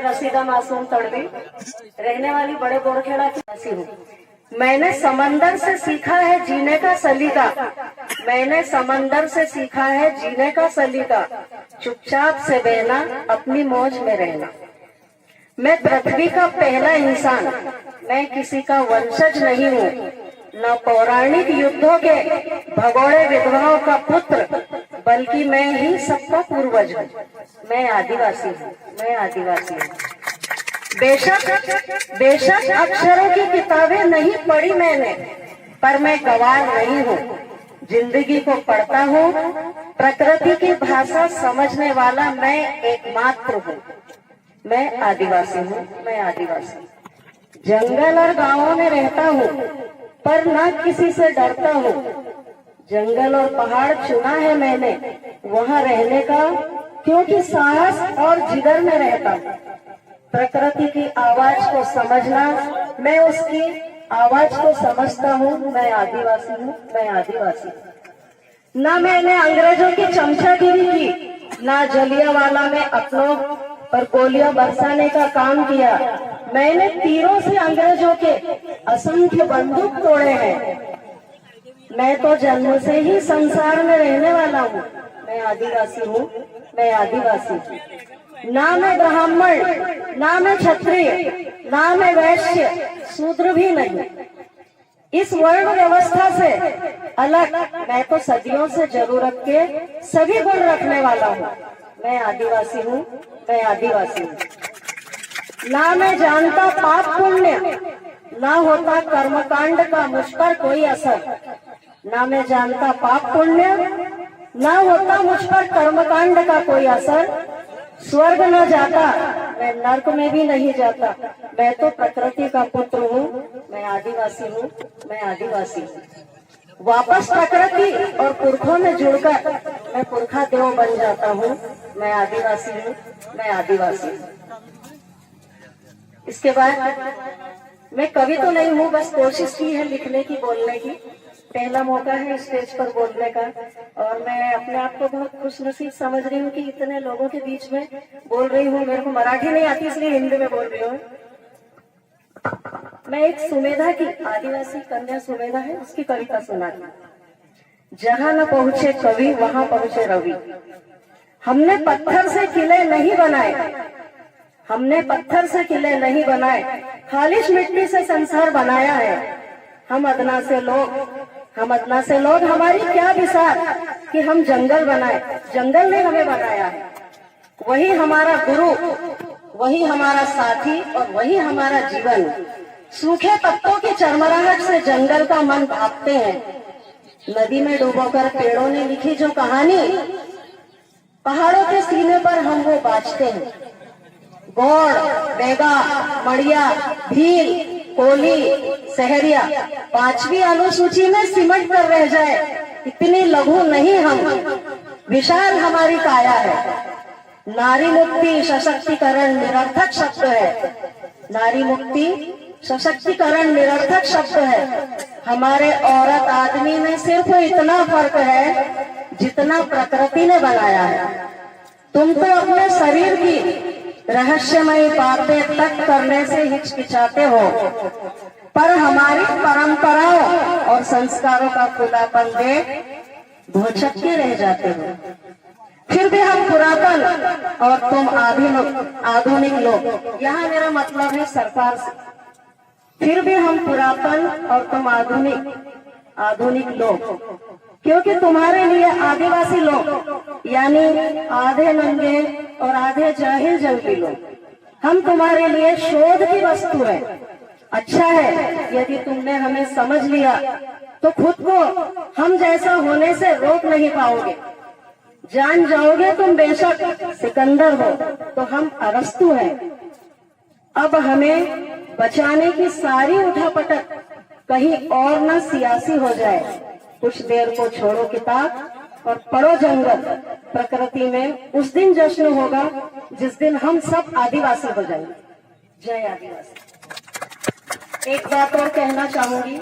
रसीदा मासूम तड़वी, रहने वाली बड़े बोरखेड़ा की वासी हूँ। मैंने समंदर से सीखा है जीने का सलीका, मैंने समंदर से सीखा है जीने का सलीका, चुपचाप से बहना, अपनी मौज में रहना। मैं पृथ्वी का पहला इंसान, मैं किसी का वंशज नहीं हूँ, न पौराणिक युद्धों के भगोड़े विधवाओं का पुत्र, बल्कि मैं ही सबका पूर्वज हूँ। मैं आदिवासी हूँ, मैं आदिवासी हूँ। बेशक अक्षरों की किताबें नहीं पढ़ी मैंने, पर मैं गवार नहीं हूँ। जिंदगी को पढ़ता हूँ, प्रकृति की भाषा समझने वाला मैं एकमात्र हूँ। मैं आदिवासी हूँ, मैं आदिवासी। जंगल और गांवों में रहता हूँ, पर न किसी से डरता हूँ। जंगल और पहाड़ चुना है मैंने वहाँ रहने का, क्योंकि साहस और जिगर में रहता हूँ। प्रकृति की आवाज को समझना, मैं उसकी आवाज को समझता हूँ। मैं आदिवासी हूँ, मैं आदिवासी। ना मैंने अंग्रेजों की चमचागिरी की, ना जलियांवाला में अपनों पर गोलियां बरसाने का काम किया। मैंने तीरों से अंग्रेजों के असंख्य बंदूक तोड़े हैं। मैं तो जन्म से ही संसार में रहने वाला हूँ। मैं आदिवासी हूँ, मैं आदिवासी। ना मैं ब्राह्मण, ना मैं क्षत्रिय, ना मैं वैश्य, शूद्र भी नहीं। इस वर्ण व्यवस्था से अलग मैं तो सदियों से जरूरत के सभी गुण रखने वाला हूँ। मैं आदिवासी हूँ, मैं आदिवासी हूँ। ना मैं जानता पाप पुण्य, ना होता कर्मकांड का मुझ पर कोई असर। ना मैं जानता पाप पुण्य, ना होता मुझ पर कर्मकांड का कोई असर। स्वर्ग न जाता, मैं नर्क में भी नहीं जाता। मैं तो प्रकृति का पुत्र हूँ, मैं आदिवासी हूँ, मैं आदिवासी हूँ। वापस प्रकृति और पुरखों में जुड़कर मैं पुरखा देव बन जाता हूँ। मैं आदिवासी हूँ, मैं आदिवासी हूँ। इसके बाद मैं कवि तो नहीं हूँ, बस कोशिश की है लिखने की, बोलने की। पहला मौका है स्टेज पर बोलने का, और मैं अपने आप को बहुत खुशनसीब समझ रही हूँ कि इतने लोगों के बीच में बोल रही हूँ। मेरे को मराठी नहीं आती, इसलिए हिंदी में बोल रही हूँ। मैं एक सुमेधा की, आदिवासी कन्या सुमेधा है, उसकी कविता सुनाती। जहाँ न पहुँचे कवि वहाँ पहुँचे रवि। हमने पत्थर से किले नहीं बनाए, हमने पत्थर से किले नहीं बनाए, खालिश मिट्टी से संसार बनाया है। हम अदना से लोग हमारी क्या विसार कि हम जंगल बनाए। जंगल ने हमें बनाया है। वही हमारा गुरु, वही हमारा साथी और वही हमारा जीवन। सूखे पत्तों की चरमराहट से जंगल का मन भागते हैं। नदी में डूबोकर पेड़ों ने लिखी जो कहानी, पहाड़ों के सीने पर हम वो बाजते हैं। गौड़, बेगा, मड़िया, भील, कोली, सहरिया, पांचवी अनुसूची में सिमट कर रह जाए, इतनी लघु नहीं हम, विशाल हमारी काया है। नारी मुक्ति सशक्तिकरण निरर्थक शब्द है, नारी मुक्ति सशक्तिकरण निरर्थक शब्द है। हमारे औरत आदमी में सिर्फ इतना फर्क है जितना प्रकृति ने बनाया है। तुम तो अपने शरीर की रहस्यमयी बातें तक करने से हिचकिचाते हो, पर हमारी परंपराओं और संस्कारों का खुलापन देख भौचक के रह जाते हो। फिर भी हम पुरातन और तुम आधुनिक लोग, यहाँ मेरा मतलब है सरकार से। फिर भी हम पुरातन और तुम आधुनिक लोग, क्योंकि तुम्हारे लिए आदिवासी लोग यानी आधे नंगे और आधे जाहिल जंगली लोग, हम तुम्हारे लिए शोध की वस्तु है। अच्छा है यदि तुमने हमें समझ लिया तो खुद को हम जैसा होने से रोक नहीं पाओगे। जान जाओगे तुम बेशक सिकंदर हो तो हम अरस्तु हैं। अब हमें बचाने की सारी उठापटक कहीं और न सियासी हो जाए। कुछ देर को छोड़ो किताब और पढ़ो जंगल। प्रकृति में उस दिन जश्न होगा जिस दिन हम सब आदिवासी हो जाएंगे। जय आदिवासी। एक बात और कहना चाहूंगी।